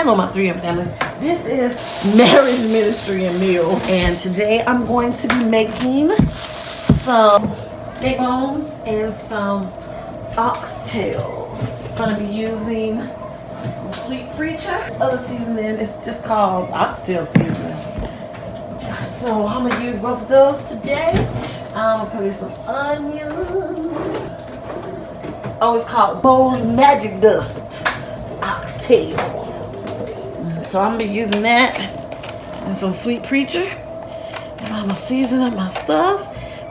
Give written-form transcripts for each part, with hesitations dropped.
Hello, my 3M family. This is Marriage, Ministry, and Meal. And today I'm going to be making some big bones and some oxtails. I'm going to be using some Sweet Preacher. This other seasoning is just called oxtail seasoning. So I'm going to use both of those today. I'm going to put in some onions. Oh, it's called Mo's Magic Dust oxtail. So I'm going to be using that and some Sweet Preacher. And I'm going to season up my stuff,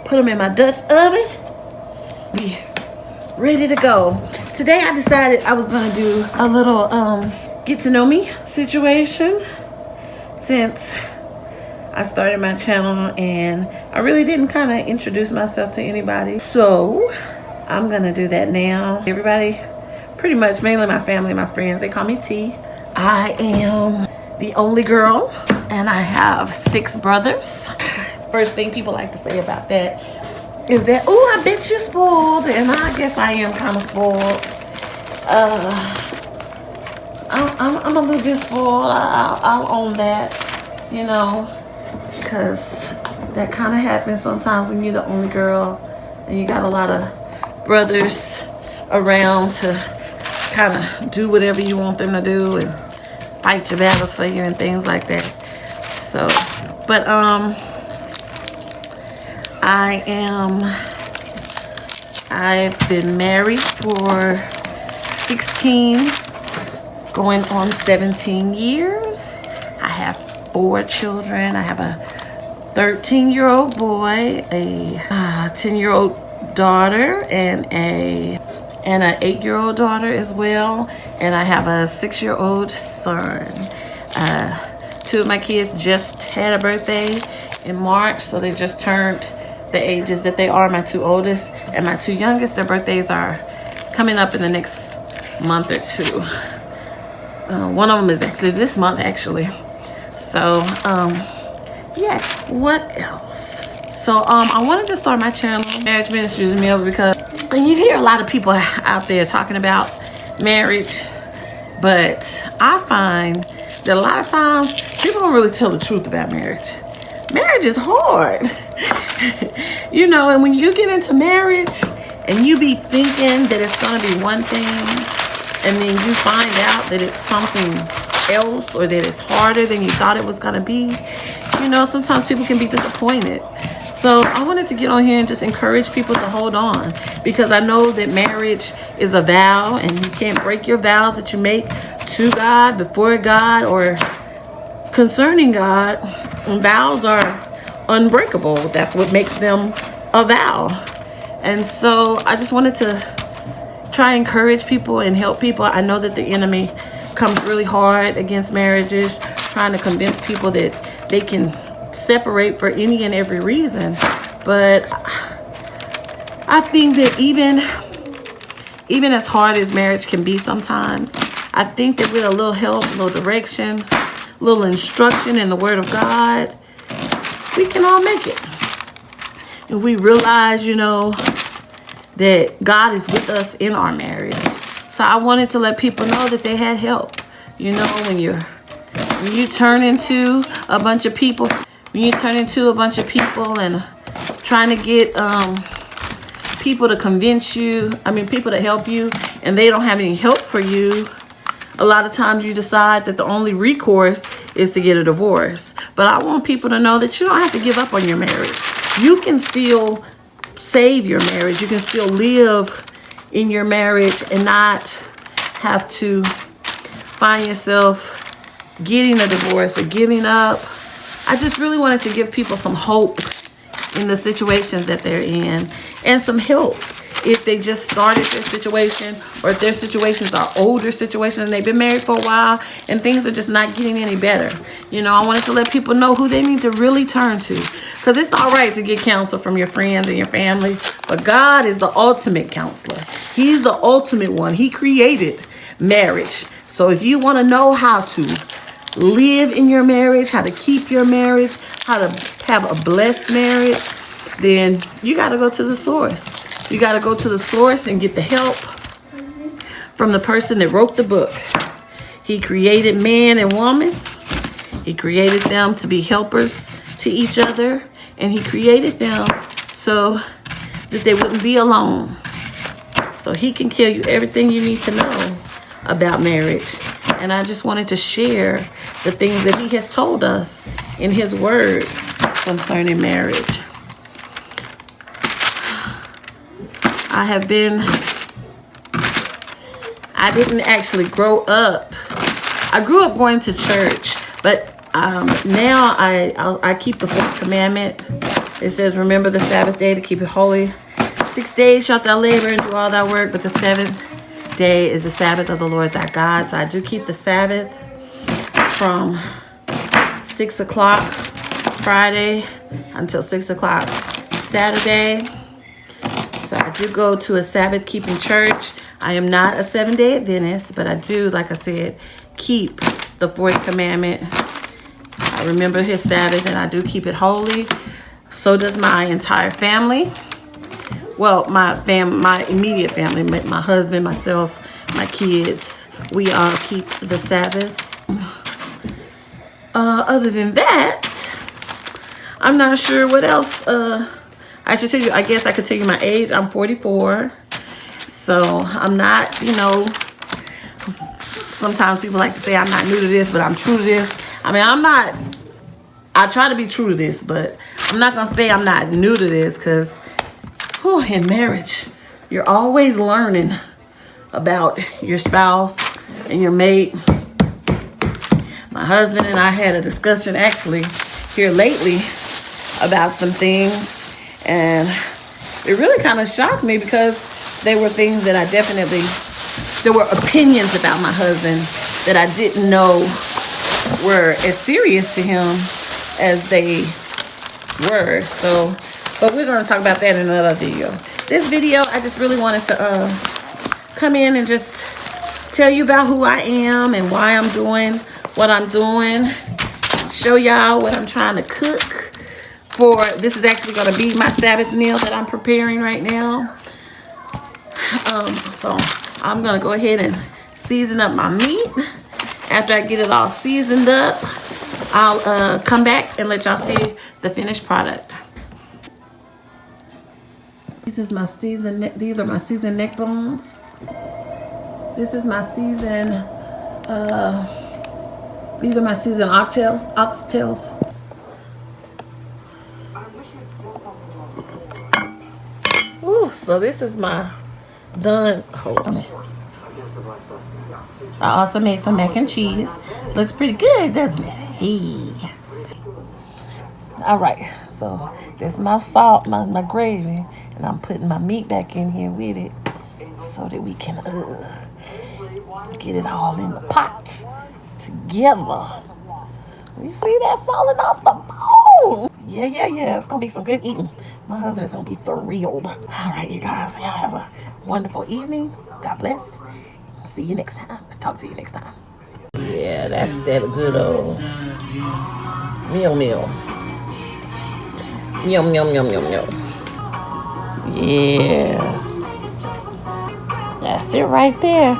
put them in my Dutch oven, be ready to go. Today I decided I was going to do a little get to know me situation since I started my channel and I really didn't kind of introduce myself to anybody. So I'm going to do that now. Everybody, pretty much, mainly my family, my friends, they call me T. I am the only girl and I have 6 brothers. First thing people like to say about that is that, oh, I bet you're spoiled. And I guess I am kind of spoiled. I'm a little bit spoiled. I'll own that, you know, because that kind of happens sometimes when you're the only girl and you got a lot of brothers around to kind of do whatever you want them to do and fight your battles for you and things like that. So, but I've been married for 16 going on 17 years. I have 4 children. I have a 13-year-old boy, a 10-year-old daughter, and an 8-year-old daughter as well, and I have a 6-year-old son. 2 of my kids just had a birthday in March, so they just turned the ages that they are. My 2 oldest and my 2 youngest, their birthdays are coming up in the next month or 2. One of them is actually this month, actually. So yeah, what else? So I wanted to start my channel, Marriage, Ministries, and Meals, because you hear a lot of people out there talking about marriage, but I find that a lot of times people don't really tell the truth about marriage. Marriage is hard. You know, and when you get into marriage and you be thinking that it's going to be one thing, and then you find out that it's something else, or that it's harder than you thought it was going to be, you know, sometimes people can be disappointed. So I wanted to get on here and just encourage people to hold on, because I know that marriage is a vow and you can't break your vows that you make to God, before God, or concerning God. And vows are unbreakable. That's what makes them a vow. And so I just wanted to try and encourage people and help people. I know that the enemy comes really hard against marriages, trying to convince people that they can separate for any and every reason. But I think that even as hard as marriage can be sometimes, I think that with a little help, a little direction, a little instruction in the Word of God, we can all make it. And we realize, you know, that God is with us in our marriage. So I wanted to let people know that they had help. You know, when you turn into a bunch of people, and trying to get people to convince you, people to help you, and they don't have any help for you, a lot of times you decide that the only recourse is to get a divorce. But I want people to know that you don't have to give up on your marriage. You can still save your marriage. You can still live in your marriage and not have to find yourself getting a divorce or giving up. I just really wanted to give people some hope in the situations that they're in, and some help if they just started their situation, or if their situations are older situations and they've been married for a while and things are just not getting any better. You know, I wanted to let people know who they need to really turn to, because it's all right to get counsel from your friends and your family, but God is the ultimate counselor. He's the ultimate one. He created marriage. So if you want to know how to live in your marriage, how to keep your marriage, how to have a blessed marriage, then you got to go to the source. You got to go to the source and get the help from the person that wrote the book. He created man and woman. He created them to be helpers to each other. And he created them so that they wouldn't be alone. So he can tell you everything you need to know about marriage. And I just wanted to share the things that he has told us in his word concerning marriage. I didn't actually grow up. I grew up going to church, but now I keep the 4th commandment. It says, remember the Sabbath day to keep it holy. 6 days shalt thou labor and do all thy work, but the 7th day is the Sabbath of the Lord thy God. So I do keep the Sabbath from 6 o'clock Friday until 6 o'clock Saturday. So I do go to a Sabbath keeping church. I am not a 7-day Adventist, but I do, like I said, keep the 4th commandment. I remember his Sabbath and I do keep it holy. So does my entire family. Well, my immediate family, my husband, myself, my kids, we all keep the Sabbath. Other than that, I'm not sure what else I should tell you. I guess I could tell you my age. I'm 44. So I'm not, sometimes people like to say I'm not new to this, but I'm true to this. I mean, I try to be true to this, but I'm not going to say I'm not new to this because in marriage, you're always learning about your spouse and your mate. My husband and I had a discussion actually here lately about some things, and it really kind of shocked me because they were things that there were opinions about my husband that I didn't know were as serious to him as they were. So, but we're going to talk about that in another video. This video, I just really wanted to come in and just tell you about who I am and why I'm doing what I'm doing. Show y'all what I'm trying to cook for. This is actually going to be my Sabbath meal that I'm preparing right now. So I'm going to go ahead and season up my meat. After I get it all seasoned up, I'll come back and let y'all see the finished product. These are my seasoned neck bones. This is my seasoned, these are my seasoned oxtails. Ooh, so this is my done. Hold on. I also made some mac and cheese. Looks pretty good, doesn't it? Hey. All right, so this is my salt, my gravy, and I'm putting my meat back in here with it so that we can get it all in the pot together. You see that falling off the bone? Yeah. It's gonna be some good eating. My husband is gonna be thrilled. All right, you guys, y'all have a wonderful evening. God bless. See you next time. Talk to you next time. Yeah, that's that good old meal. Yum. Yeah. That's it right there.